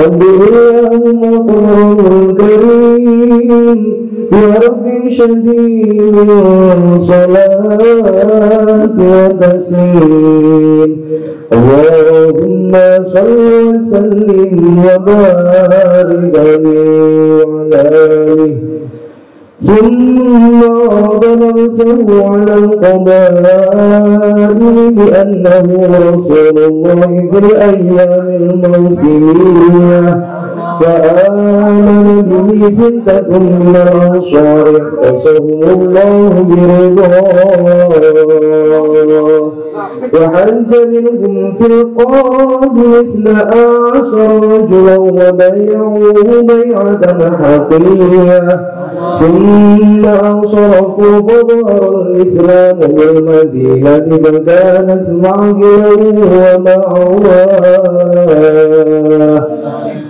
اللهم قرآن كريم يا رفيع شديد صلاة وتسليم اللهم صل وسلم وبارك عليه وعلى آله ثم عرض نفسه على القبائل بأنه رسول الله في الأيام الموسمية فآمن به 6 من الأنصار احتسبهم الله برضاه وحج منهم في القابل 12 رجلا وبيعوه بيعة حقية ثم انصرفوا فظهر الإسلام بالمدينة فكان اسماعيل ومعواه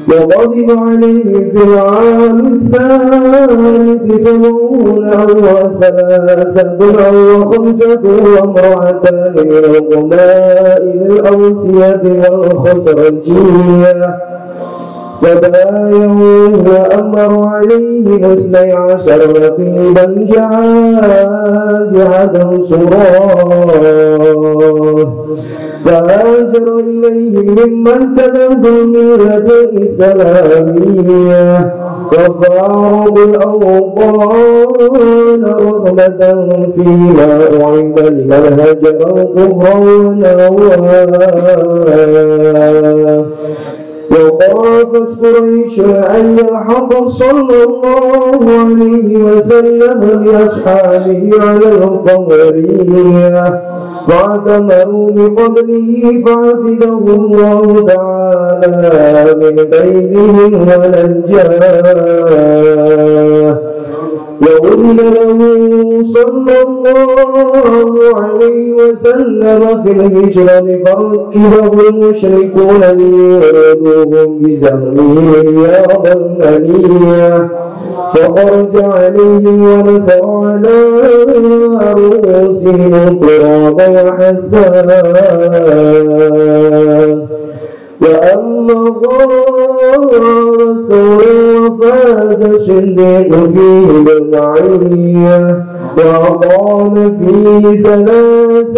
وغضب عليه في العام الثالث 70 أو 3 أو 5 وامرأتان من القبائل الأوسية والخزرجية فبايعوه وأمروا عليه 12 رقيبا جعادا صراه فهاجر إليهم ممن تبعوا الملة الإسلامية وفارقوا الأوطان رغبة فيما أعد لمن هجر الكفر ونواه وخافت قريش أن يلحق صلى الله عليه وسلم بأصحابه على القمرية فاعتمروا بقبله فعفده الله تعالى من كيدهم ونجاه وأذن له صلى الله عليه وسلم في الهجرة فركبه المشركون ليردوهم بزعمه رياض المنية فخرج عليهم ونسر على رؤوسهم التراب وحثاه وأما غار ثور وفاز الصديق فيه بالمعية وأقام فيه 3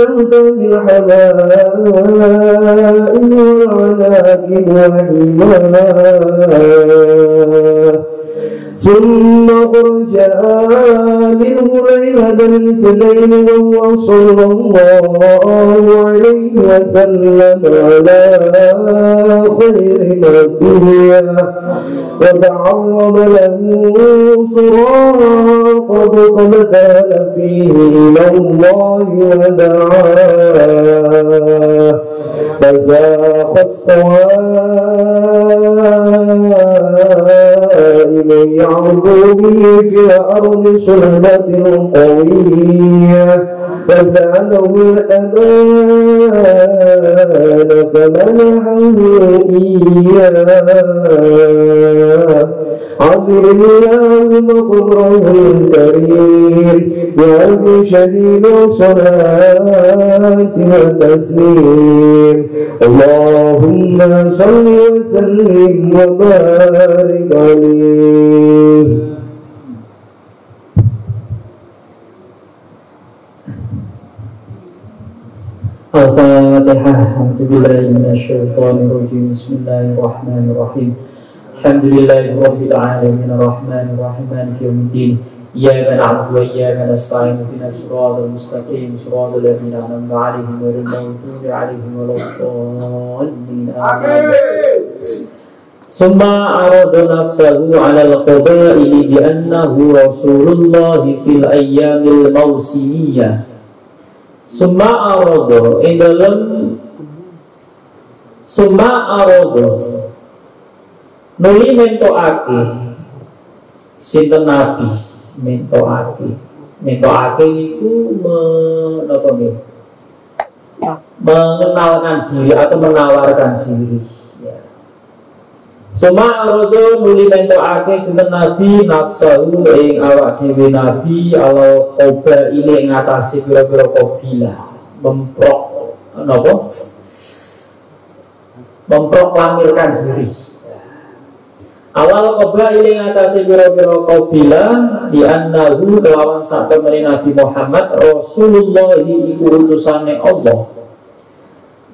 بالحبائل والعناكب وحماه ثم خرج منه ليلة الاثنين وهو صلى الله عليه وسلم على خير الدنيا وتعرض له سراقه فابتال فيه إلى الله ودعاه فساق الصوائب يعرض به في الأرض صلبة قوية فسأله الأمان فمنحه إياه عبر الله مقبره الكريم وفي شديد صلاة وتسليم اللهم صل وسلم وبارك عليه. Al-Fatihah. A'udzubillahi minasyaitonirrajim. Bismillahirrahmanirrahim. Alhamdulillahi rabbil alamin arrahmanir rahim maliki yaumiddin. Iyyaka na'budu wa iyyaka nasta'in ihdinas siratal mustaqim siratal ladzina an'amta 'alaihim ghairil maghdubi 'alaihim waladdallin. Amin. Summa arada nafsahu 'alal qabaili bi annahu rasulullahi fil ayyamil mausimiyah. Summa arada ing dalem summa arada nuli mentokake sinten nabi mentokake niku menapa nggih mengenalkan diri atau menawarkan diri ya. Summa arada nuli mentokake sinten nabi nafsahu ing awak dhewe nabi ala qoba ini ngatasi pira-pira kabilah memproklamirkan diri Awal qabail ing atase pira-pira qabilah di annahu kelawan sak temene Nabi Muhammad Rasulullah iku utusane Allah.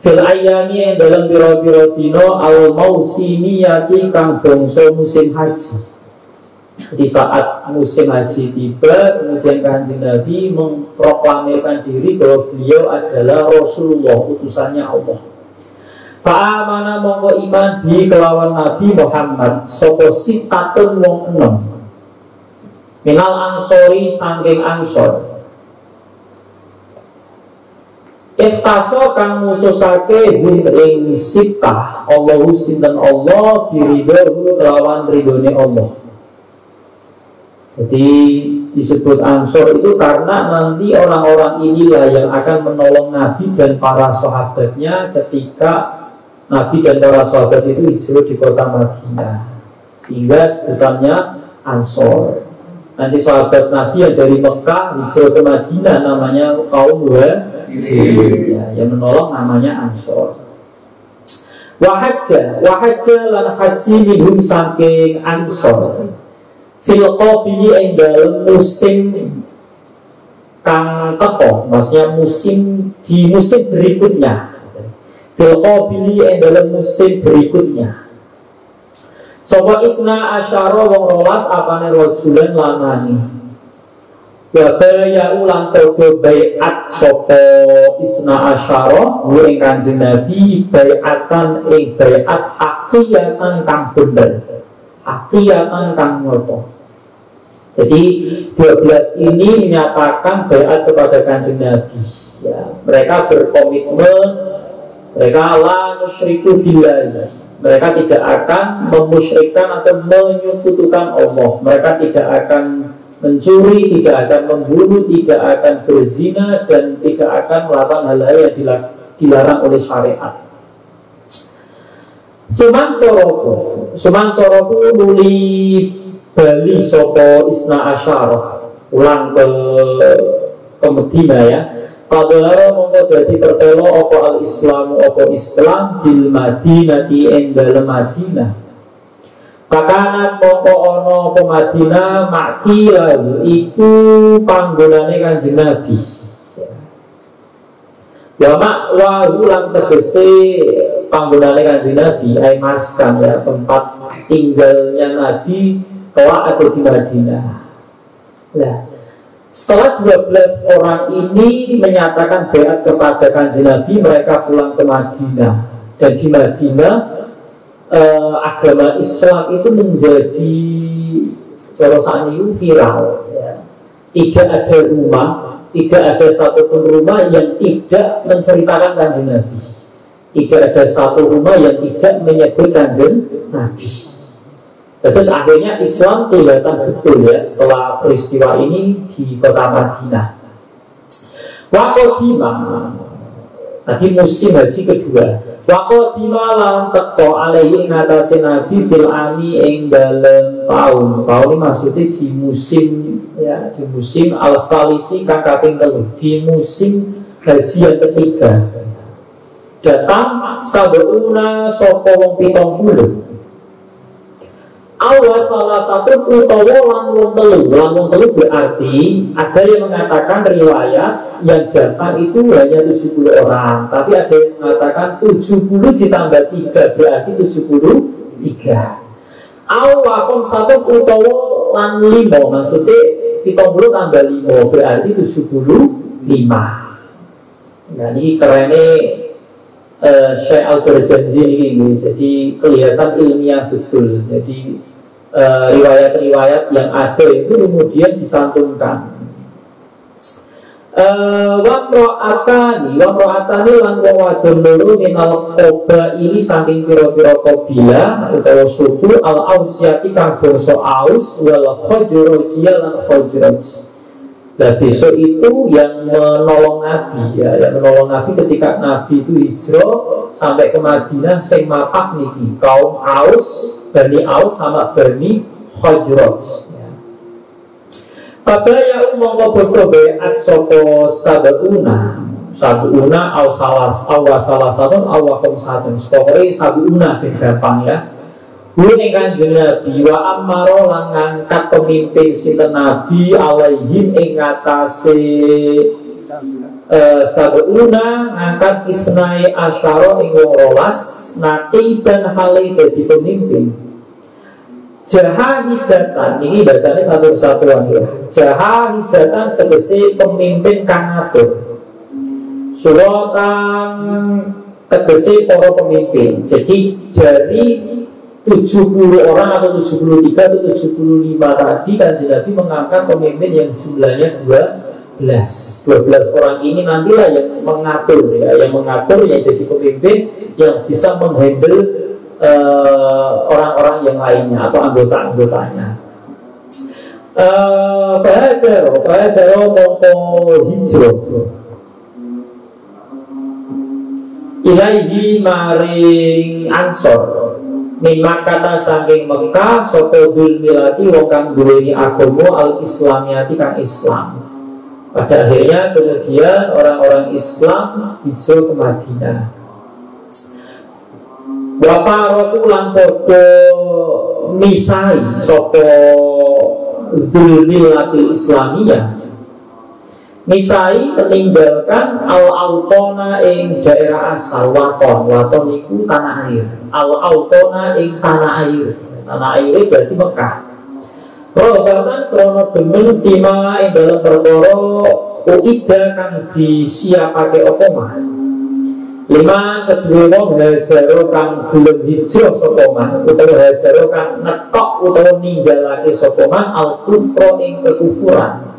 Fil ayami yang dalam pira-pira dina al mausimiyati kang bangsa musim haji. Di saat musim haji tiba, kemudian Kanjeng Nabi memproklamirkan diri bahwa beliau adalah Rasulullah, utusannya Allah. Fa'amana mongko iman bi kelawan Nabi Muhammad sapa sitatun wong enom minal ansori saking ansor iftaso kang ngususake ing sitah Allahu sinten Allah biridho kelawan ridhone Allah. Jadi disebut ansor itu karena nanti orang-orang inilah yang akan menolong Nabi dan para sahabatnya ketika Nabi dan para sahabat itu hijrah di kota Madinah, sehingga sebutannya Ansor. Nanti sahabat Nabi yang dari Mekah hijrah ke Madinah namanya kaum Muhajirin, ya, yang menolong namanya Ansor. Wahajja lan haji minhum saking Ansor. Fil qabili ing dalem musim kang teko, maksudnya di musim berikutnya. Bilqabili yang dalam musim berikutnya. Sopo isna asyara wong rolas apane rojulan lanani. Ya baya ulang podo bayat sopo isna asyara ing Kanjeng Nabi bayatan ing bayat hakiyatan kang bener, hakiyatan kang ngoto. Jadi 12 ini menyatakan bayat kepada Kanjeng Nabi. Ya, mereka berkomitmen. Mereka la musyriku billahi. Mereka tidak akan memusyrikkan atau menyekutukan Allah. Mereka tidak akan mencuri, tidak akan membunuh, tidak akan berzina, dan tidak akan melakukan hal-hal yang dilarang oleh syariat. Suman sorofu nuli bali sopo isna asyara ulang ke Medina ya. Padahal mongko dadi pertelo apa al-Islamu apa Islam bil Madinati ing dalem Madinah. Pakanat mongko ana apa Madinah makila iku panggonane Kanjeng Nabi. Ya mak wa lan tegese panggonane Kanjeng Nabi ai maskan ya tempat tinggalnya Nabi kelak ada di Madinah. Nah, setelah 12 orang ini menyatakan baiat kepada Kanjeng Nabi, mereka pulang ke Madinah. Dan di Madinah agama Islam itu menjadi saat ini viral ya. Tidak ada rumah, tidak ada satupun rumah yang tidak menceritakan Kanjeng Nabi. Tidak ada satu rumah yang tidak menyebut Kanjeng Nabi. Terus akhirnya Islam kelihatan betul ya setelah peristiwa ini di kota Madinah. Waqodima, tadi musim haji kedua. Waqodima lan teko alaihi ngatasi Nabi bil ami ing dalem tahun. Tahun ini maksudnya di musim ya, di musim al-salisi kakaping telu, di musim haji yang ketiga. Datang sabuna sapa wong 70. Awal salah satu utawa langwung telu berarti ada yang mengatakan riwayat yang datang itu hanya 70 orang, tapi ada yang mengatakan 70 ditambah 3 berarti 73. Awal satu utawa lang 5 maksudnya 70 tambah 5 berarti 75. Nah ini kerennya Syekh Al-Barjanji ini, jadi kelihatan ilmiah betul. Jadi riwayat-riwayat yang ada itu kemudian dicantumkan. Wamro'atani lan wong wadon loro minal qoba ini saking pira-pira qabilah utawa suku al-Ausyati kang bangsa Aus wal Khazrajiyah lan Khazraj. Nah besok itu yang menolong Nabi ya, yang menolong Nabi ketika Nabi itu hijrah sampai ke Madinah sing mapak niki kaum Aus, Bani Aus sama Bani Khazraj. Padahal mongko bodho beat sapa sabuna aw salah satu aw khamsatun. Pokoknya sabuna gampang ya. Ing Kanjeng Nabi wa amaro lan ngangkat pemimpin sinten Nabi alaihim ing ngatasé sabuna ngangkat isnai asyara ing 12 naqiban hale dadi pemimpin. Jahahijatan ini bacanya satu kesatuan ya. Jahahijatan tegese pemimpin kang ngatur. Suratan tegese para pemimpin. Jadi dari 70 orang atau 73 atau 75 tadi Kanjeng Nabi mengangkat pemimpin yang jumlahnya 12 orang ini nantilah yang mengatur ya, yang jadi pemimpin yang bisa menghandle orang-orang yang lainnya atau anggota-anggotanya. Bahajaro mongko hijrah ilaihi maring Ansor Mimma kata saking Mekah sapa dul milati wong kang duweni agama al-islamiyati kang Islam. Pada akhirnya kemudian orang-orang Islam hijrah ke Madinah. Wa faroku lan padha misai sapa dul milati islamiyah. Misai meninggalkan al-autona ing daerah asal waton iku tanah air. Al-autona ing tanah air berarti Mekah. Rohbatan krono demen fima ing dalam perkara uida kang disiapake apa mah. 5 kedua wong hajaro kang belum hijrah sapa man utawa hajaro kang netok utawa ninggalake sapa man al-kufra ing kekufuran.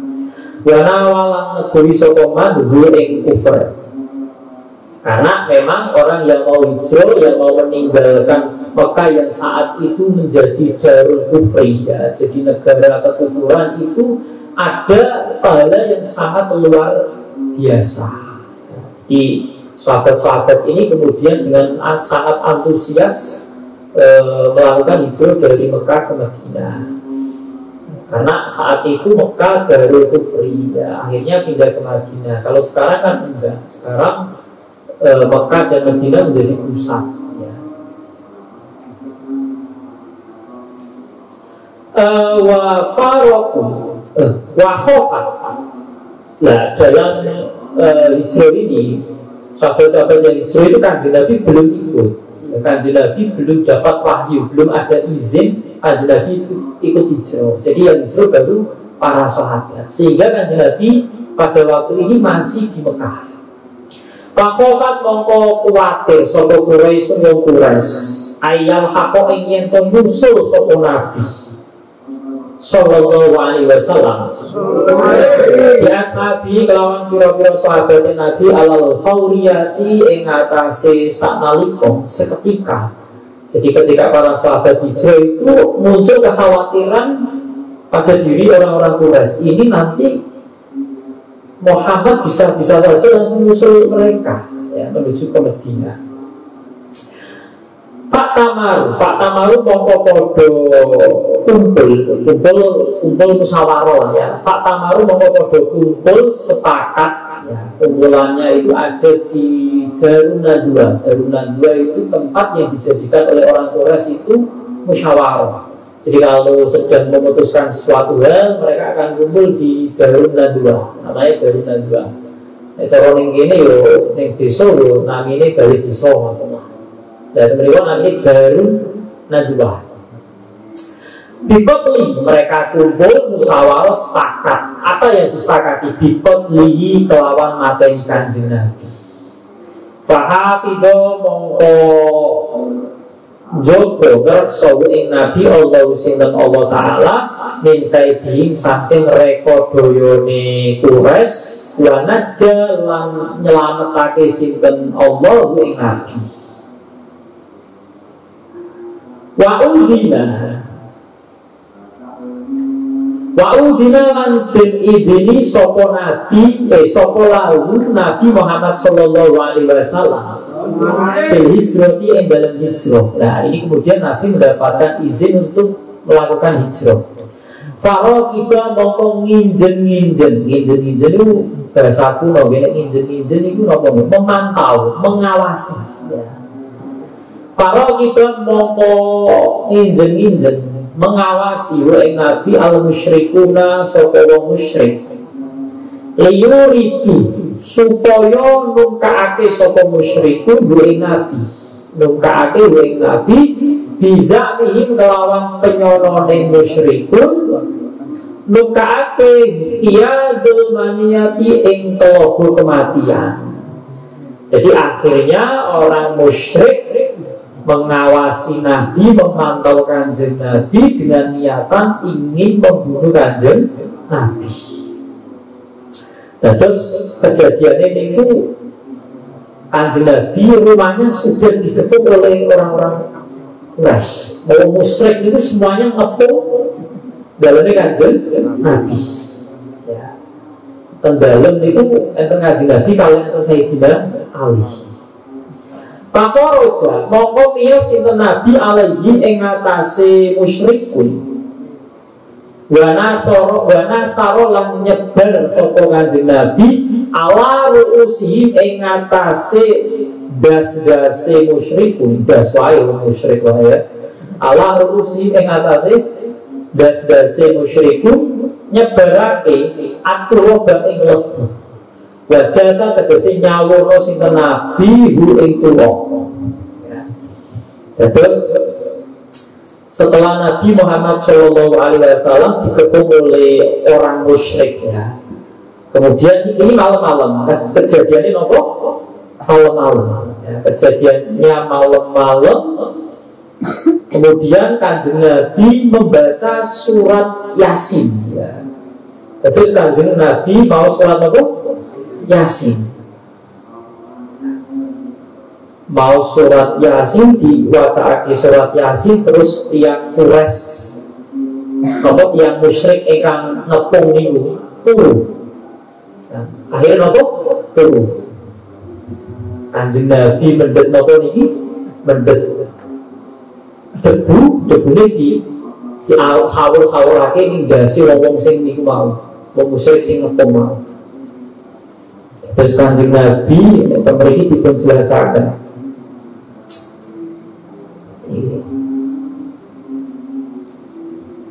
Wana walang negeri sokoman dulu ing kufur. Karena memang orang yang mau hijrah, yang mau meninggalkan Mekah yang saat itu menjadi darul kufri ya, jadi negara kekufuran itu ada pahala yang sangat luar biasa. Di sahabat-sahabat ini kemudian dengan sangat antusias melakukan hijrah dari Mekah ke Madinah. Karena saat itu Mekah darul kufri ya, akhirnya pindah ke Madinah. Kalau sekarang kan enggak. Sekarang Mekah dan Madinah menjadi pusat ya. Wa faroku wa khofat. Nah dalam hijrah ini sahabat-sahabat yang hijrah itu Kanjeng Nabi belum ikut. Kanjeng Nabi belum dapat wahyu, belum ada izin Kanjeng Nabi ikut hijrah. Jadi yang hijrah baru para sahabat. Sehingga Kanjeng Nabi pada waktu ini masih di Mekah. Pakofat mongko kuwatir sapa Quraisy wong Quraisy ayal haqo ing yen to nyusul sapa Nabi sallallahu alaihi wasallam. Biasa bi kelawan pira-pira sahabat Nabi alal fauriyati ing atase saknalika seketika. Jadi ketika para sahabat hijrah itu muncul kekhawatiran pada diri orang-orang Quraisy ini nanti Muhammad bisa saja langsung menyusul mereka ya, menuju ke Madinah. Faktamaru mongko podo kumpul musyawarah ya. Faktamaru mongko podo kumpul sepakat ya. Kumpulannya itu ada di Darun Nadwa. Darun Nadwa itu tempat yang dijadikan oleh orang Quraisy itu musyawarah. Jadi kalau sedang memutuskan sesuatu hal, mereka akan kumpul di Darun Nadwa. Namanya Darun Nadwa. Cara ning kene yo ning desa yo namine Balai Desa ngono. Dan mereka namanya Darun Nadwa. Bikotli mereka kumpul musyawarah sepakat. Apa yang disepakati? Bikotli kelawan mateni Kanjeng Nabi. Fahafido mongko Joko ngerso ing Nabi Allah sinten Allah Ta'ala mintai diin saking rekodoyone Quraisy wana jalan nyelametake sinten Allah ing Nabi Wa'udina lan den idini sopo Nabi sopo lalu Nabi Muhammad Sallallahu Alaihi Wasallam hijrati yang dalam hijrah. Nah ini kemudian Nabi mendapatkan izin untuk melakukan hijrah. Faro kita mongko nginjen itu bahasa kuno. Nginjen itu memantau, mengawasi ya. para kita mongko injen-injen mengawasi wa ing nabi al musyrikuna sapa wong musyrik liyuridu supaya nungkaake sapa musyrikun wa ing nabi nungkaake wa ing nabi bisa nihim kelawan penyonone musyrikun nungkaake iya dolmaniyati ing telaga kematian. Jadi akhirnya orang musyrik mengawasi Nabi, memantau kanjeng Nabi dengan niatan ingin membunuh kanjeng Nabi. Nah, terus kejadiannya itu kanjeng Nabi rumahnya sudah dikepung oleh orang-orang Quraisy. Mau musyrik itu semuanya ngepung dalamnya kanjeng Nabi. Ya. Dan dalam itu enten kanjeng Nabi kalian enten Sayyidina Ali. Pakoroja mongko miyos sinten Nabi alaihi ing atase musyrikun. Wa nasara lan nyebar sapa kanjeng Nabi ala ruusi ing atase das-dase musyrikun, das wae musyrik wae. Ala ruusi ing atase das-dase musyrikun nyebarake atuwa ing lebu. Wajasa tegesi nyawurno sinten Nabi hu ing tuwa. Terus setelah Nabi Muhammad SAW dikepung oleh orang musyrik ya. Kemudian ini malam-malam, kejadiannya nopo malam-malam. Ya, kejadiannya malam-malam. Kemudian kanjeng Nabi membaca surat Yasin. Ya. Terus kanjeng Nabi mau surat apa? Yasin. Mau surat Yasin diwacaake surat Yasin terus tiang Quraisy napa tiang musyrik ingkang ngepung niku turu. Nah, akhirnya napa turu. Kanjeng Nabi mendhet napa niki? Mendhet debu niki di sawur-sawurake ing ndase wong sing niku mau, wong musyrik sing ngepung mau. Terus kanjeng Nabi pemriki dipun jelasaken.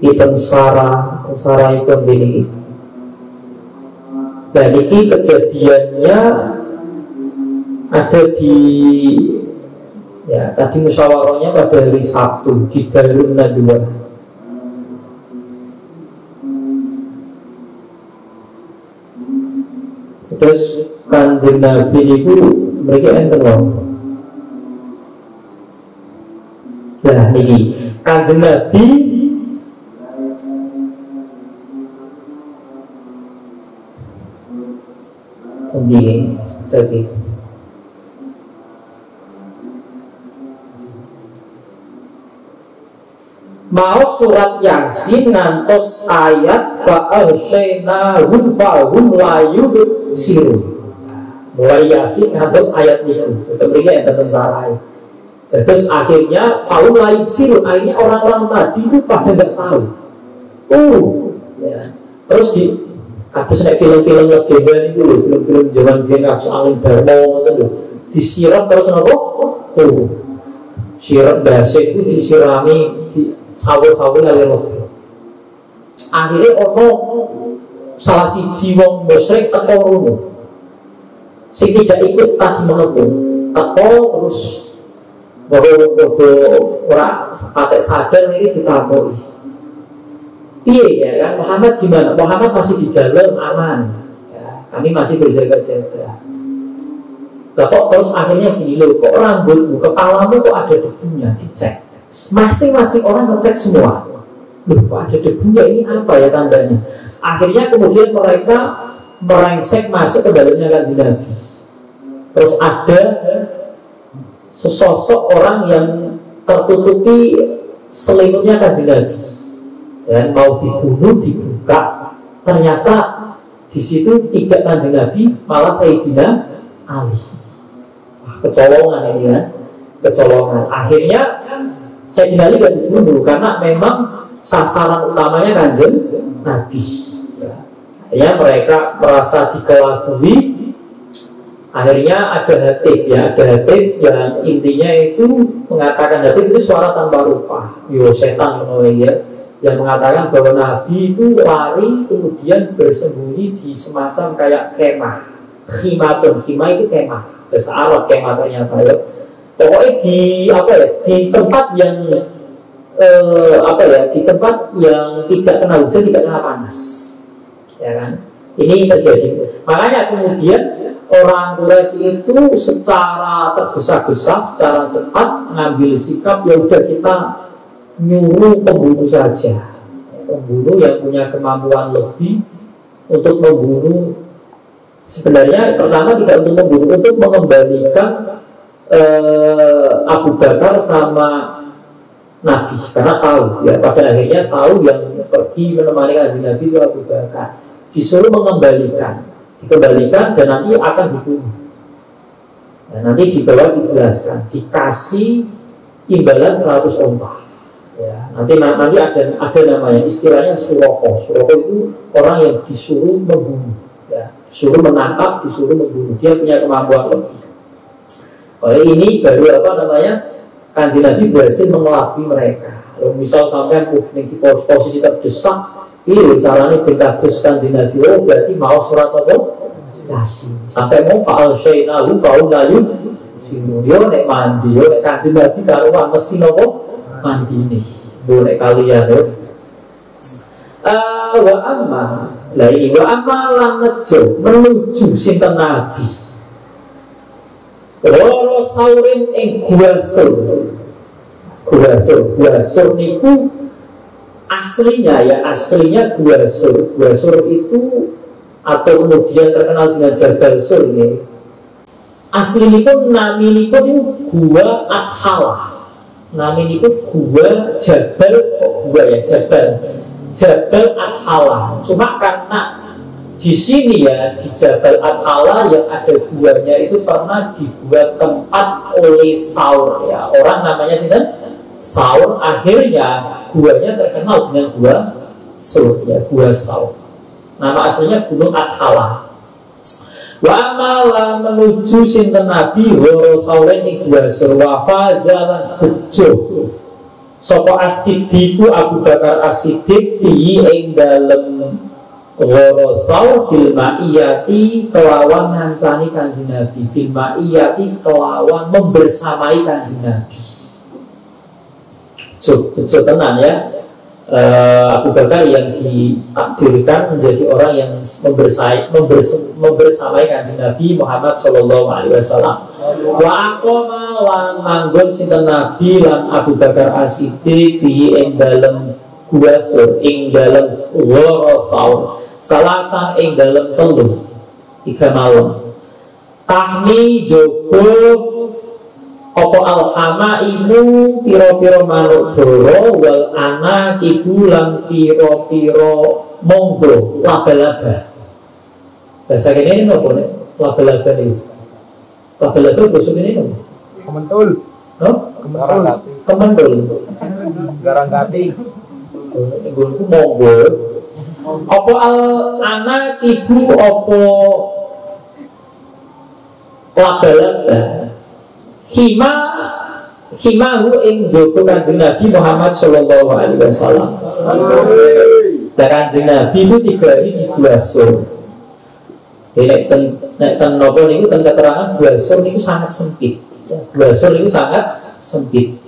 Ibn Sarah itu begini. Dan ini kejadiannya ada di ya tadi musyawarahnya pada hari Sabtu di Darun Nadwa. Terus kanjeng Nabi itu mereka enten wong. Nah niki kanjeng Nabi ini seperti mau surat Yasin ngantos ayat fa'arsynahu fa'hum la yubsirun. Mulai Yasin ngantos ayat itu. Itu berikan enten salah. Terus akhirnya fa'hum la yubsirun. Akhirnya orang-orang tadi itu pada nggak tahu. Ya. Terus di habis naik film-film legenda itu loh, film-film zaman biyen kasus Angin Darmo itu loh. Disiram terus apa? Siram dasik itu disirami sawur-sawur lali roh. Akhirnya ono salah siji wong musyrik teko rono. Sing tidak ikut tadi mengepung, teko terus bodoh ora pakai sadar ini ditakoki. Piye ya kan Muhammad gimana? Muhammad masih di dalam aman. Ya, kami masih berjaga-jaga. Lah kok terus akhirnya gini loh, kok rambutmu, kepalamu kok ada debunya, dicek. Masing-masing orang ngecek semua. Loh, kok ada debunya, ini apa ya tandanya? Akhirnya kemudian mereka merengsek masuk ke dalamnya kanjeng Nabi. Terus ada sesosok orang yang tertutupi selimutnya kanjeng Nabi. Dan mau dibunuh, dibuka. Ternyata di situ tidak kanjeng Nabi, malah Sayyidina Ali. Kecolongan ini ya, kecolongan. Akhirnya Sayyidina Ali tidak dibunuh karena memang sasaran utamanya kanjeng Nabi. Ya. Akhirnya mereka merasa dikelabui, Akhirnya ada hatif ya, ada hatif yang intinya itu mengatakan, hatif itu suara tanpa rupa, yo setan ya, yang mengatakan bahwa Nabi itu lari kemudian bersembunyi di semacam kayak kemah, khimatun, khimah itu kemah, bahasa Arab kemah ternyata ya. Pokoknya di apa ya, di tempat yang di tempat yang tidak kena hujan, tidak kena panas, ya kan? Ini terjadi. Makanya kemudian orang Quraisy itu secara tergesa-gesa, secara cepat mengambil sikap, ya udah kita nyuruh pembunuh saja, pembunuh yang punya kemampuan lebih untuk membunuh. Sebenarnya pertama tidak untuk membunuh, untuk mengembalikan Abu Bakar sama Nabi, karena tahu ya, pada akhirnya tahu yang pergi menemani kanjeng Nabi itu Abu Bakar, disuruh dikembalikan dan nanti akan dibunuh. Nah, nanti di bawah dijelaskan, dikasih imbalan 100 onta. Ya, nanti ada namanya, istilahnya suroko. Suroko itu orang yang disuruh membunuh, ya, disuruh menangkap, disuruh membunuh. Dia punya kemampuan lebih. Oleh ini baru kanjeng Nabi berhasil mengelabui mereka. Kalau misal sampai di posisi terdesak, ini caranya terus kanjeng Nabi, oh berarti mau surat apa? Yasin. Sampai mau faal syai'nahu faul layu sinuyo nek mandi, yo nek kanjeng Nabi karuan mesti nopo mandi nih. Yo nek kalian yo. Wa amma lan menuju sinten Nabi. Loro saurin ing gua sur niku aslinya gua sur itu, atau kemudian terkenal dengan Jabal Sur ya. Aslinipun naminipun itu gua Athalah, naminipun gua Jabal, Jabal Athalah. Cuma karena di sini ya, di Jabal Athalah yang ada guanya itu pernah dibuat tempat oleh Saur ya, orang namanya Saur. Akhirnya guanya terkenal dengan gua Sur ya, gua Saur. Nama aslinya Gunung Athalah. Wa amala menuju sinten Nabi Horo Sauren ing gua Sur wa fazalan bejo sapa As-Siddiq Abu Bakar As-Siddiq fi ing dalem Goro Saur bil ma'iyati kelawan ngancani kanjeng Nabi, bil ma'iyati kelawan membersamai kanjeng Nabi. Bejo tenan ya. Abu Bakar yang ditakdirkan menjadi orang yang membersamai kanjeng Nabi Muhammad Shallallahu Alaihi Wasallam. Wa aqoma lan manggon sinten Nabi lan Abu Bakar As-Siddiq fi ing dalem gua Sur ing dalem Ghoro Saur salasan ing dalem 3 malam. Tahmi jogo opo alhama ibu piro-piro manuk doro wal anak ibu lan piro-piro monggo laba-laba. Bahasa ini apa nih? Laba-laba nih. Laba-laba busuk ini apa? Kementul. No? Kementul. Garangkati. Ibu monggo. Opo al anak ibu opo laba-laba. Himahu ing jogo kanjeng Nabi Muhammad Shallallahu Alaihi Wasallam. Dan kanjeng Nabi itu digelari di Gua Sur. Nek ten nopo niku ten keterangan Gua Sur niku sangat sempit. Gua Sur niku sangat sempit.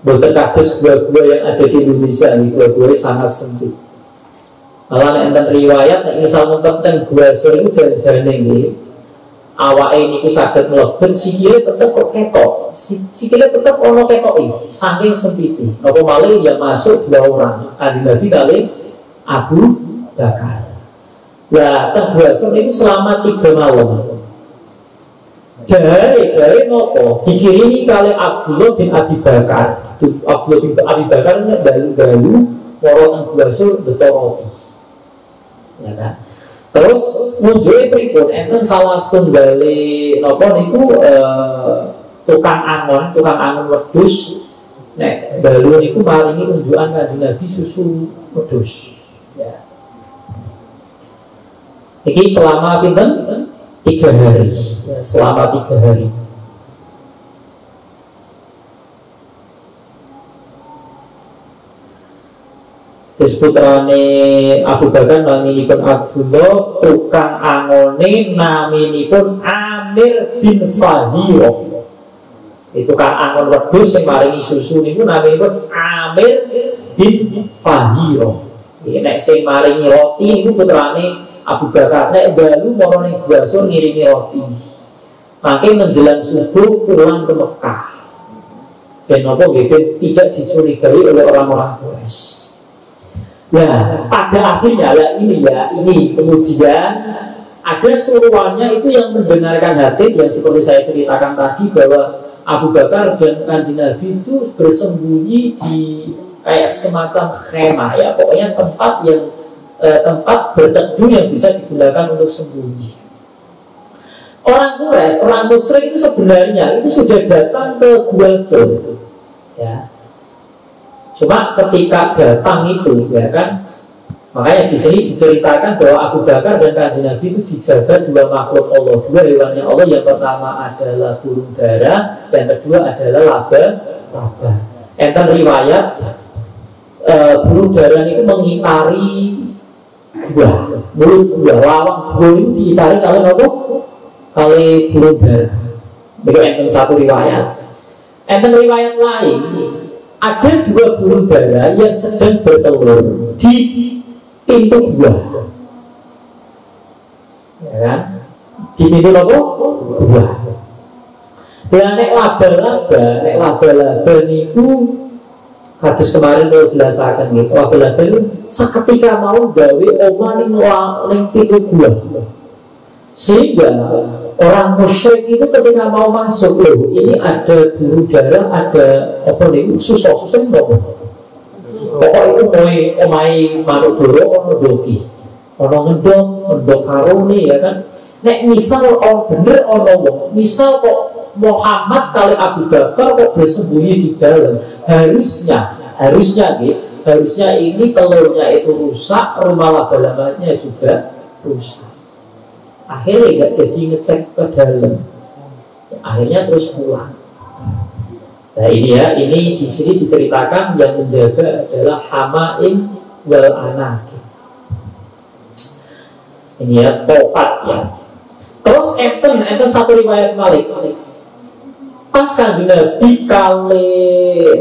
Boten kados gua-gua yang ada di Indonesia ini, gua-gua sangat sempit. Malah enten riwayat nek misal tentang Gua Sur niku jan-jane nggih. Awake niku saged mlebet, sikile tetep kok ketok. Sikile tetep ono ketok iki, saking sempite. Napa malih yang masuk 2 orang, Kanjeng Nabi kali Abu Bakar. Lah teng Gua Sur niku selama 3 malam. Gare nopo? Dikirimi kali Abdullah bin Abi Bakar. Abdullah bin Abi Bakar nek dalu-dalu para teng Gua Sur beto. Ya kan? Terus wujudnya pripun enten salah setunggale napa niku tukang angon wedhus nek dalu niku maringi unjukan kanjeng Nabi susu wedhus. Ya. Iki selama pinten? 3 hari ya, selama 3 hari. Terus putrane Abu Bakar naminipun Abdullah, tukang angone naminipun Amir bin Fahirah. Itu kan angon wedhus sing maringi susu niku naminipun Amir bin Fahirah. Iki nek sing maringi roti niku putrane Abu Bakar. Nek dalu mara ning Basur ngirimi roti. Mangke menjelang subuh pulang ke Mekah. Dan apa gitu tidak dicurigai oleh orang-orang Quraisy. Nah, pada akhirnya ini kemudian ada suruhannya itu yang membenarkan hadits yang seperti saya ceritakan tadi, bahwa Abu Bakar dan Kanjeng Nabi itu bersembunyi di kayak semacam khemah ya, pokoknya tempat yang tempat berteduh yang bisa digunakan untuk sembunyi. Orang Quraisy, orang musyrik itu sebenarnya itu sudah datang ke Gua Sur, ya. Cuma ketika datang itu, ya kan, makanya di sini diceritakan bahwa Abu Bakar dan Kanjeng Nabi itu dijaga 2 makhluk Allah, 2 hewannya Allah. Yang pertama adalah burung dara, dan kedua adalah laba. Enten riwayat burung dara itu mengitari mulut gua, lawang gua itu diitari kali apa? Kali burung dara. Itu enten satu riwayat. Enten riwayat lain, ada 2 burung dara yang sedang bertelur di pintu gua, ya kan? Di pintu apa? Gua. Dan nek laba-laba niku kados kemarin kalau jelasaken gitu. Laba-laba itu seketika mau gawe omah ning pintu gua. Sehingga orang musyrik itu ketika mau masuk, loh ini ada burung dara, ada apa nih, susah nopo. Pokok itu omai manuk doro ono doki, ono ngendok karuni, ya kan. Nek misal bener ono wong, misal kok Muhammad kali Abu Bakar kok bersembunyi di dalam, harusnya ini telurnya itu rusak, rumah laba-labanya juga rusak. Akhirnya nggak jadi ngecek ke dalam, akhirnya terus pulang. Nah ini di sini diceritakan yang menjaga adalah hamain wal anak. Ini ya tofat ya. Terus enten satu riwayat Malik. Pas Kanjeng Nabi kali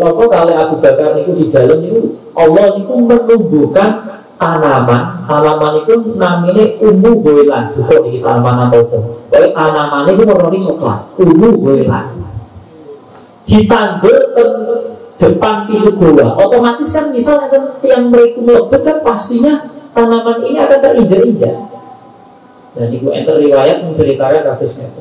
Abu Bakar niku di dalam itu, Allah niku menumbuhkan tanaman itu namanya ungu goelan, bukan di tanaman atau pokoknya tanaman itu warna coklat, ungu goelan, ditandur ke depan pintu gua. Otomatis kan misalnya yang mereka melebet kan pastinya tanaman ini akan terinjak-injak. Dan ibu enter riwayat menceritakan kasusnya.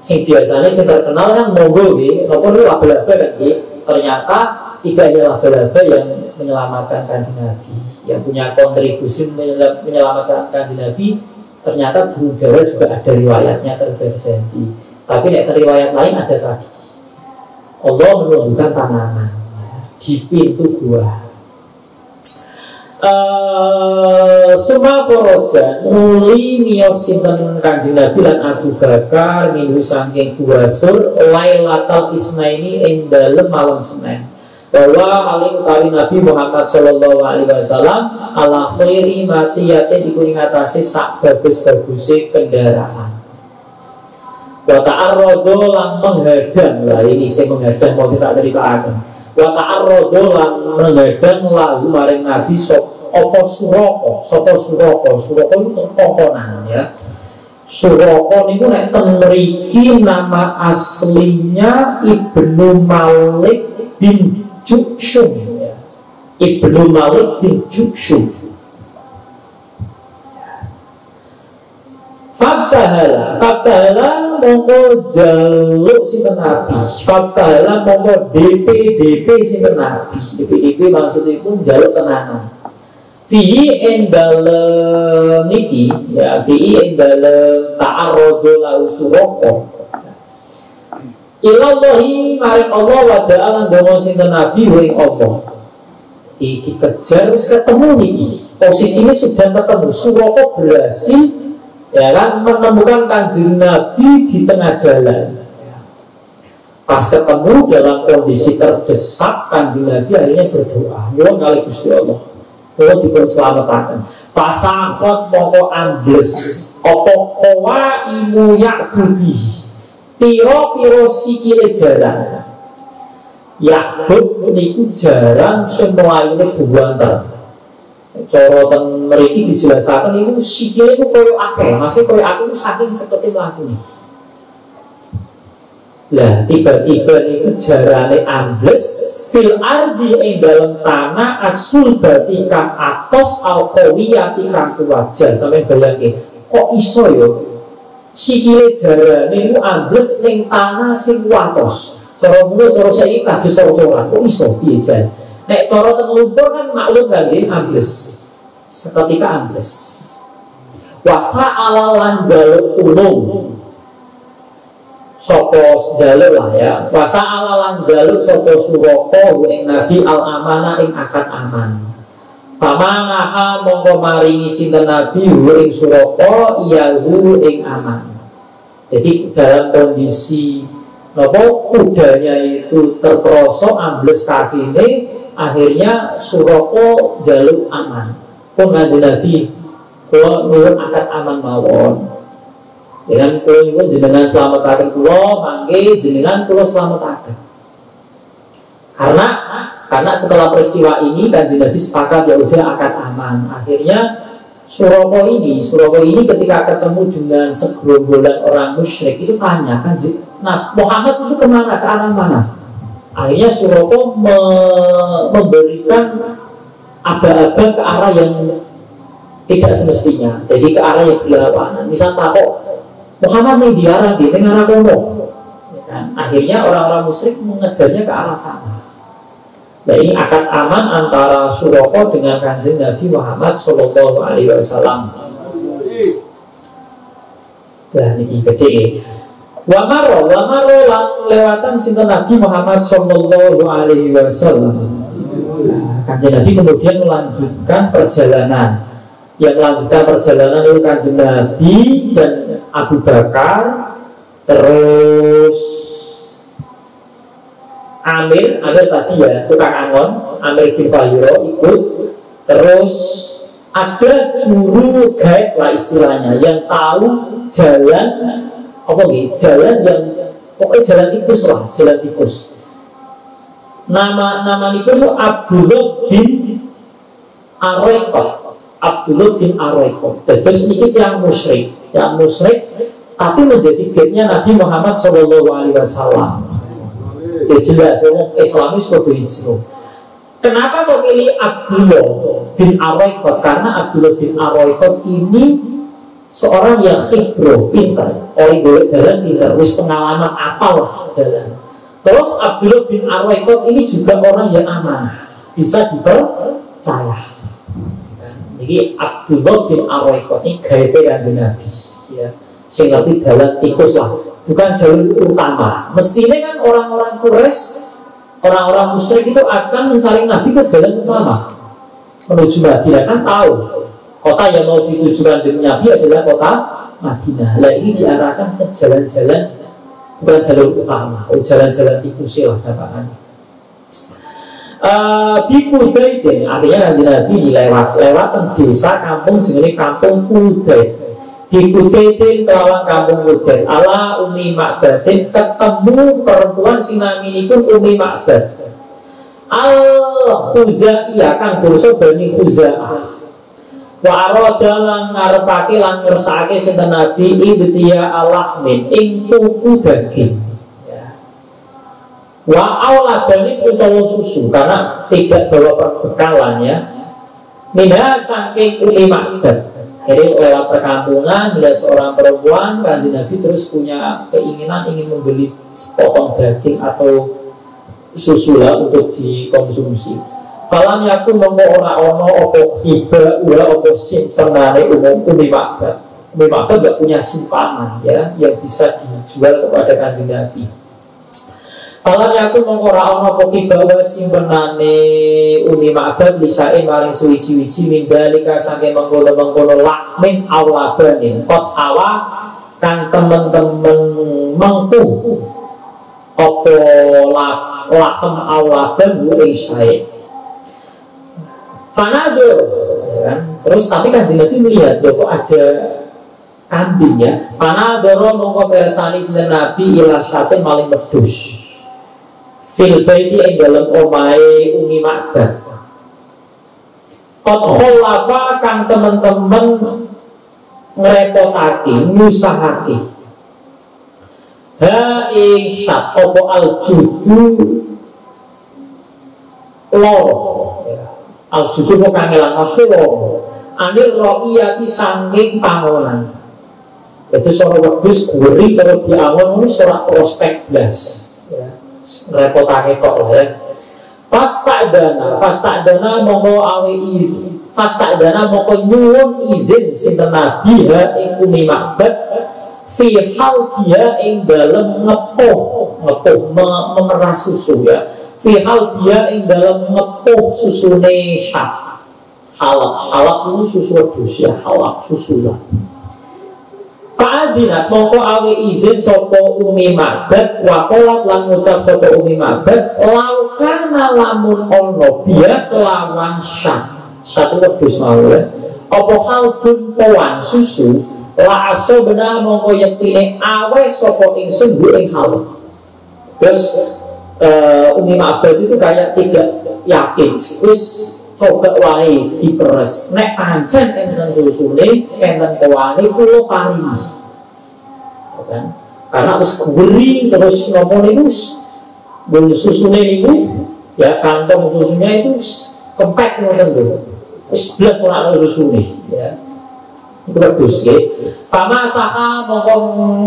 Sing biasanya yang terkenal kan monggo gitu, nopo itu laba-laba kan gitu. Ternyata tidak hanya laba-laba yang menyelamatkan Kanjeng Nabi, yang punya kontribusi menyelamatkan Kanjeng Nabi. Ternyata burung dara juga ada riwayatnya terversensi. Tapi nek riwayat lain ada tadi, Allah menumbuhkan tanaman di pintu gua. Semua porojan muli miyos sinten Kanjeng Nabi lan Abu Bakar minggu saking Gua Sur Lailatul Isnaini ing dalem malam Senin, bahwa paling utawi Nabi Muhammad sallallahu alaihi wasallam ala khairi matiyatin iku ing atase sak bagus-baguse kendaraan. Wa ta'arradu lan menghadang, lah ini sing menghadang mau tak ceritakan. Wa ta'arradu lan menghadang lalu maring Nabi apa Suraka, sapa Suraka itu tongkonan ya. Suraka niku nek ten mriki nama aslinya Ibnu Malik bin Jukshum ya. Ibnu Malik bin Jukshum. Fatahala mongko jaluk sinten Nabi. Fatahala mongko DP sinten Nabi. DP maksudnya pun jaluk tenanan. Fi endale niki ya, fi endale ta'arradu lahu Suraka ilallahi maring Allah wa ta'ala ndonga sinten Nabi ing Allah. Iki kejar wis ketemu niki. Posisinya sudah ketemu. Suraka berhasil ya kan, menemukan Kanjeng Nabi di tengah jalan. Pas ketemu dalam kondisi terdesak, Kanjeng Nabi akhirnya berdoa, nyuwun kali Gusti Allah, kula dipun slametake. Fasakot moko ambles, apa kowa imu yakbubi, piro sikile jaran. Yakbub niku jaran sing mlayune buanten. Cara ten mriki dijelasaken niku sikile niku koyo akeh, masih koyo akeh saking cepete mlakune. Lah tiba-tiba niku jarane ambles fil ardi ing dalam tanah asul batikang atos alqawiyati kang kuwajar. Sampe bayangke kok iso ya sikile jarane niku ambles ning tanah sing watos. Cara mulu cara saiki kados cara kok iso piye jan. Nek cara teng lumpur kan maklum kan nggih ambles. Seketika ambles. Wasa ala lan jaluk ulung. Sopo jaluk lah ya. Wasa ala lan jaluk sopo Suraka ing Nabi al amanah ing akad aman. Pamanaha mongko maringi sinten Nabi ing Suraka iyahu ing aman. Jadi dalam kondisi kudanya itu terperosok ambles kakine, akhirnya Suraka jaluk aman. Pun Kanjeng Nabi kula nuwun akad aman mawon. Dengan kula nyuwun jenengan slametaken kula, mangke jenengan kula slametaken. Karena setelah peristiwa ini Kanjeng Nabi sepakat ya udah akad aman. Akhirnya Suraka ini ketika ketemu dengan segerombolan orang musyrik itu tanya kan, nah Muhammad itu kemana, ke arah mana? Akhirnya Suraka memberikan aba-aba ke arah yang tidak semestinya, jadi ke arah yang berlawanan. Misal takut Muhammad nih diarah di tengah kono, ya kan? Akhirnya orang-orang musyrik mengejarnya ke arah sana. Nah ini akad aman antara Suraka dengan Kanjeng Nabi Muhammad Sallallahu Alaihi Wasallam. Nah ini gede. Wamaro lewatan sinten Nabi Muhammad Sallallahu Alaihi Wasallam. Kanjeng Nabi kemudian melanjutkan perjalanan. Yang melanjutkan perjalanan itu Kanjeng Nabi dan Abu Bakar, terus Amir tadi ya, tukang angon, Amir bin Fahiro ikut, terus ada juru guide lah istilahnya, yang tahu jalan apa nih, jalan yang pokoknya jalan tikus lah, jalan tikus. Nama itu Abdullah bin Araiqah. Abdullah bin Araiqah. Terus ini yang musyrik, tapi menjadi guide-nya Nabi Muhammad SAW. Ya jelas, Islamis sudah hijrah. Kenapa kok pilih Abdullah bin Araiqah? Karena Abdullah bin Araiqah ini seorang yang khibro, pintar, oleh golek dalan pintar, wis pengalaman apalah dalan. Terus Abdullah bin Araiqah ini juga orang yang amanah, bisa dipercaya. Jadi Abdullah bin Araiqah ini gaite Kanjeng Nabi, ya, sing ngerti dalan tikus lah, bukan jalur utama. Mestinya kan orang-orang Quraisy, orang-orang musyrik itu akan mencari Nabi ke jalan utama menuju Madinah, kan tahu kota yang mau ditujukan dengan Nabi adalah kota Madinah. Nah ini diarahkan ke jalan-jalan bukan jalur utama, jalan-jalan tikus lah dapakan. Di Kudaidin artinya Kanjeng Nabi lewat desa kampung jenenge kampung Kudaid. Di Kudaidin kelawan kampung Kudaid ala Umi Ma'badin ketemu perempuan sing naminipun Umi Ma'bad Al-Khuzaiyah kang bangsa Bani Khuza'ah. Wa arada lan ngarepake lan ngersakake sinten Nabi ibtiya alahmin ing tuku daging. Wa auladani utawa susu, karena tidak bawa perbekalannya. Minha saking Umi Ma'bad. Jadi lewat perkampungan melihat seorang perempuan, Kanjeng Nabi terus punya keinginan ingin membeli sepotong daging atau susu lah untuk dikonsumsi. Falam yakun mongko ora ono apa hiba ora apa simpenane Umi Ma'bad. Umi Ma'bad enggak punya simpanan ya yang bisa dijual kepada Kanjeng Nabi. Alam yaku mengkora ono kopi bawa simpenane Umi Ma'bad lisain maring suwi-suwi mindalika saking mengkono-mengkono lahmin awlabanin kot hawa kang temen-temen mengku opo lahem awlaban ing sae panado ya. Terus tapi kan Nabi melihat kok ada kambing ya. Panadoro mongko persani sinten Nabi ila syatin maling wedhus fil baiti ing dalem omahe Umi Ma'bad. Qad khalafa kang temen-temen ngrepotake, nyusahake. Ha ing syat apa al-judu loro. Al-judu kok kangelan maksud loro. Anir ro'iyati sangking pangonan. Itu seorang wedhus gurih kalau diangon ini seorang prospek blas. Repotake kok lah ya. Fasta'dana mongko awe fasta'dana mongko nyuwun izin sinten Nabi ha ing Umi Ma'bad fi hal dia ing dalem memerah susu ya. Fi hal dia ing dalem ngepuh susune syah. Halak itu susu wedhus ya, halak susu lah. Fa'adinat mongko awe izin sopo Umi Ma'bad wakolat lan ngucap sopo Umi Ma'bad laukana lamun ono biya kelawan syah satu wedhus mau ya apa hal buntuan susu la aso benar mongko yektine awe sopo ing sungguh ing hal. Terus Umi Ma'bad itu kayak tidak yakin wis coba wae diperes nek pancen enten susune enten kewane kula paringi kan karena wis gurih terus nopo niku susune niku ya kantong susunya itu kempek ngoten lho wis blas ora ana susune ya itu bagus nggih pamasaha mongko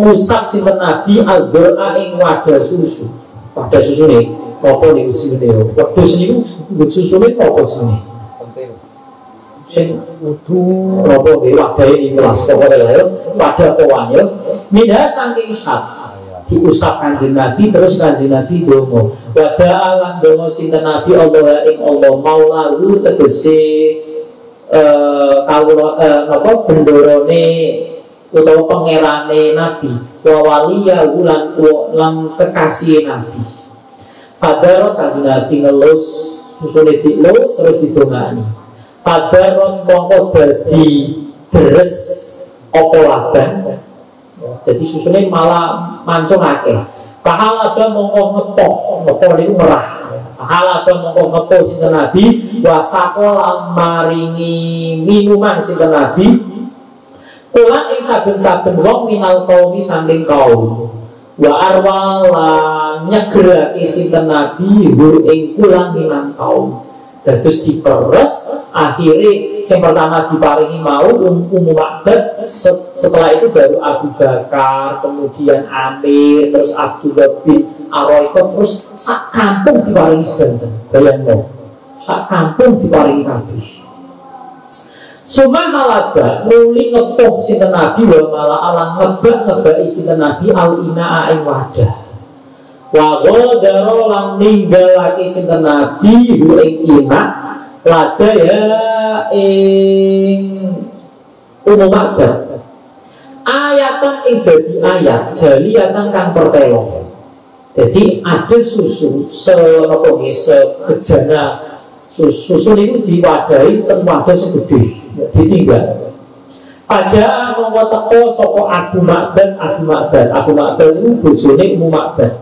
musab sinten Nabi al-qur'a ing wadah susu wadah susune apa niku jenenge? Wedhus niku susune apa jenenge? Pentil. Sing kudu apa nggih wadahe ikhlas pokoke lho, wadah powane yo. Minha saking syat. Diusap Kanjeng Nabi terus Kanjeng Nabi donga. Wadah alan donga sinten Nabi Allah ing Allah maulahu tegese kawula napa bendorone utawa pangerane Nabi wa waliya lan kekasih Nabi. Padahal Kanjeng Nabi ngelus susune dilus terus didongani. Padahal mongko dadi deres apa laban. Jadi susunya malah mancung akeh. Pahala ada mongko ngepoh niku merah. Pahala ada mongko ngepoh sinten Nabi wasaqala maringi minuman sinten Nabi. Kula ing saben-saben wong minal qaumi saking kaum. Wa arwalan nyegerake sinten Nabi hu ing kula minang kaum. Terus diperes akhirnya yang pertama diparingi mau Ummu Ma'bad, setelah itu baru Abu Bakar, kemudian Amir, terus Abdullah bin Ar-Raikot, terus sak kampung diparingi sedanten. Bayangno, sak kampung diparingi kabeh. Suma malaba nuli ngepuh sinten Nabi wa malah alang ngebak sinten Nabi al-ina'a ing wadah. Wa ghadara lan ninggalake sinten Nabi hu ing ina lada ya ing Ummu Ma'bad. Ayatan ing dadi ayat jaliyatan kang pertelo. Jadi ada susu senapa nggih segejana susu niku diwadahi ten wadah segede ditinggal. Pajaan mongko teko saka Abu Ma'bad niku bojone Ummu Ma'bad.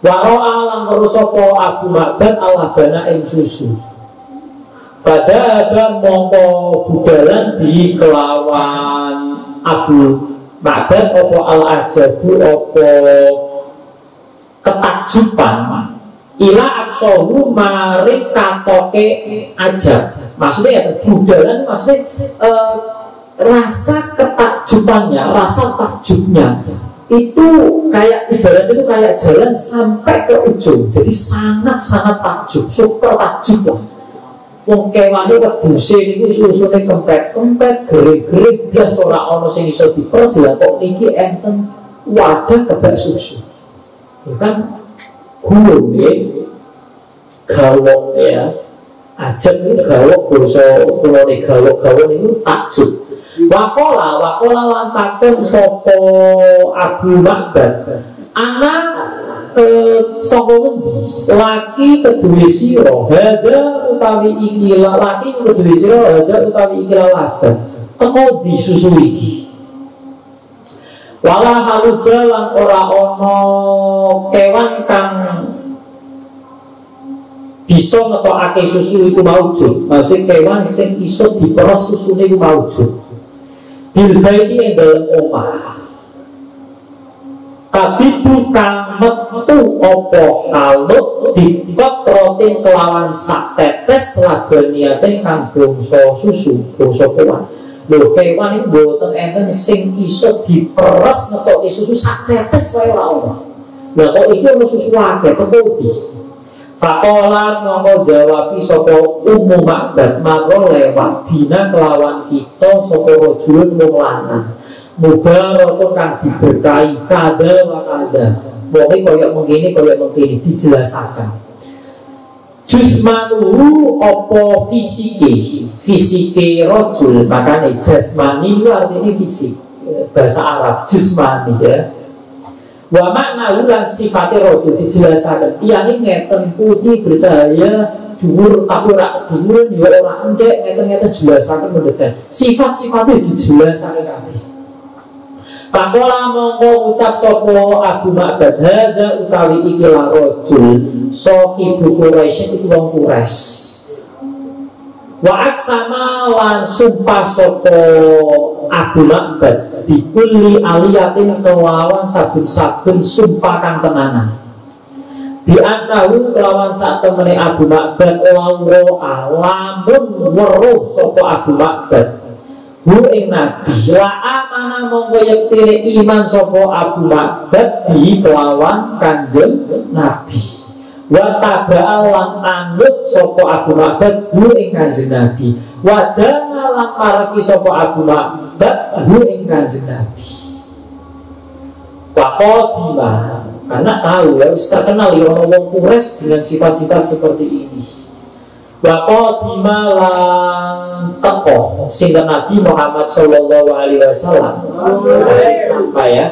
Waro'a lan merusopo Abu Ma'bad al-labana ing susu. Pada mongko budalan di kelawan Abu Ma'bad opo al-ajabu opo ketakjuban ila aksohu mari katoke ajab. Maksudnya ya budalan maksudnya rasa ketakjubannya, rasa takjubnya itu kayak ibarat itu kayak jalan sampai ke ujung, jadi sangat takjub, super takjub lah. Wong kewane wedhuse niku susune kempet, gering-gering blas ora ana sing iso diperes lah kok niki enten wadah kebak susu. Ya kan gulung gawok ya. Ajeng itu gawok basa kulone gawok itu takjub. Wakola lan takon sapa Abu Ma'bad. Ana sapa laki kedue sira, hada utawi iki laki kedue sira, hada utawi iki lalat. Teko disusui. Wala haluba lan ora ana kewan kang bisa ngetokake susu iku maujud. Maksud kewan sing iso diperes susune iku maujud. Bil baiti ing dalem omah. Tapi tukang metu apa halut dikotrotin kelawan sak tetes labaniate kang bangsa susu, bangsa kewan. Lho kewan iki mboten enten sing iso diperes ngetoke susu sak tetes wae ora ono. Lah kok iki ono susu akeh tetu. Fakolat mongko jawabi sapa Ummu Ma'bad maro lewat bina kelawan kita sapa rajulun wong lanang mubarakun kang diberkahi kada wa kada. Wong kaya mengkene dijelasaken. Jusmanuhu apa fisike rajul, makane jasmani itu artinya fisik. Bahasa Arab jusmani ya. Wa makna ulan sifatnya rojul dijelasakan. Tiang ini ngeten putih bercahaya dhuwur tapi ora dhuwur ya ora endek ngeten jelasaken mendekat. Sifat-sifatnya dijelasaken kabeh. Pakola mongko ucap sapa Abu Ma'bad hadza utawi iki la rojul sahibu Quraisy itu wong Quraisy. Wa aksama lan sumpah sapa Abu Ma'bad bikulli aliyatin kelawan sabun-sabun sumpah kang tenanan. Bi annahu kelawan sak temene Abu Ma'bad lauro alamun weruh sapa Abu Ma'bad hu ing nabi la amana mongko yektine iman sapa Abu Ma'bad bi kelawan Kanjeng Nabi. Wa taba'al lan anut sapa Abu Ma'bad hu ing Kanjeng Nabi. Wa dana lan maraki sapa Abu Ma'bad hu ing Kanjeng Nabi. Wa qadima karena tahu ya Ustaz kenal ya wong Quraisy dengan sifat-sifat seperti ini. Wa qadima lan teko sehingga Nabi Muhammad sallallahu alaihi wasallam sampai ya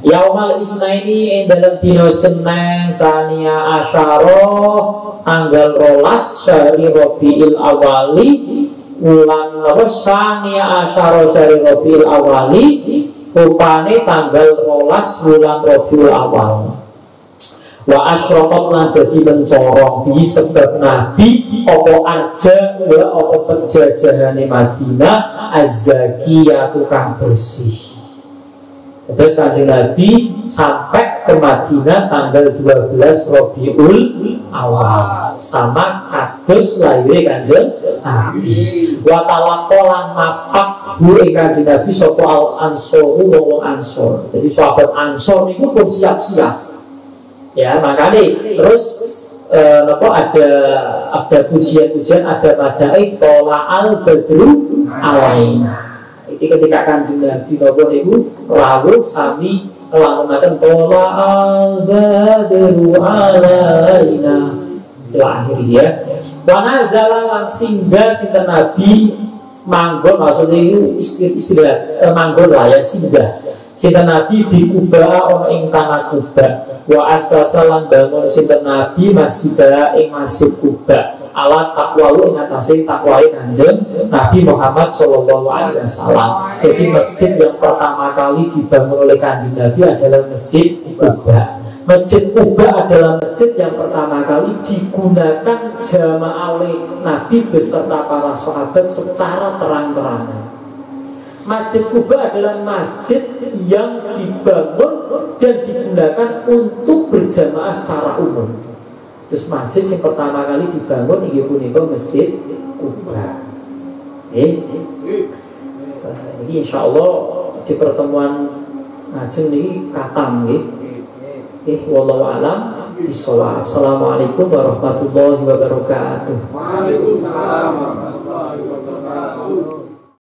Yaumal Isnaini dalam dino Senin Sania Asyara tanggal rolas syahri Rabiul Awali bulan Sania Asyara syahri Rabiul Awali rupane tanggal rolas bulan Rabiul Awal. Wa asyraqat lan dadi mencorong bi sebab Nabi apa aja wa apa penjajahane Madinah az-zakiyah tukang bersih. Terus Kanjeng Nabi sampai ke Madinah tanggal 12 Rabiul Awal sama kados lahir Kanjeng Nabi. Wa talaqolan mapak bu Kanjeng Nabi sapa al-ansoru wong Ansor. Jadi sahabat Ansor itu pun siap-siap. Ya, makanya terus ada pujian-pujian, ada madai tola al-badru alaina. Jadi ketika Kanjeng Nabi nopo niku rawuh sami ngelamunaken tola al-badru alaina ila akhir ya. Wa nazala lan singgah sinten Nabi manggon, maksudnya itu istilah manggon lah ya, singgah sinten Nabi bi Kuba ana ing tanah Kuba. Wa asasalan bangun sinten Nabi masjidah ing Masjid Kuba ala takwalu ing atase takwae Kanjeng Nabi Muhammad sallallahu alaihi wasallam. Jadi masjid yang pertama kali dibangun oleh Kanjeng Nabi adalah Masjid Kuba. Masjid Kuba adalah masjid yang pertama kali digunakan jamaah oleh Nabi beserta para sahabat secara terang-terangan. Masjid Kuba adalah masjid yang dibangun dan digunakan untuk berjamaah secara umum. Terus masjid yang pertama kali dibangun ini punika Masjid Kuba. Ini insya Allah di pertemuan ngajeng ini katam wallahu a'lam bishawab. Assalamualaikum warahmatullahi wabarakatuh. Waalaikumsalam.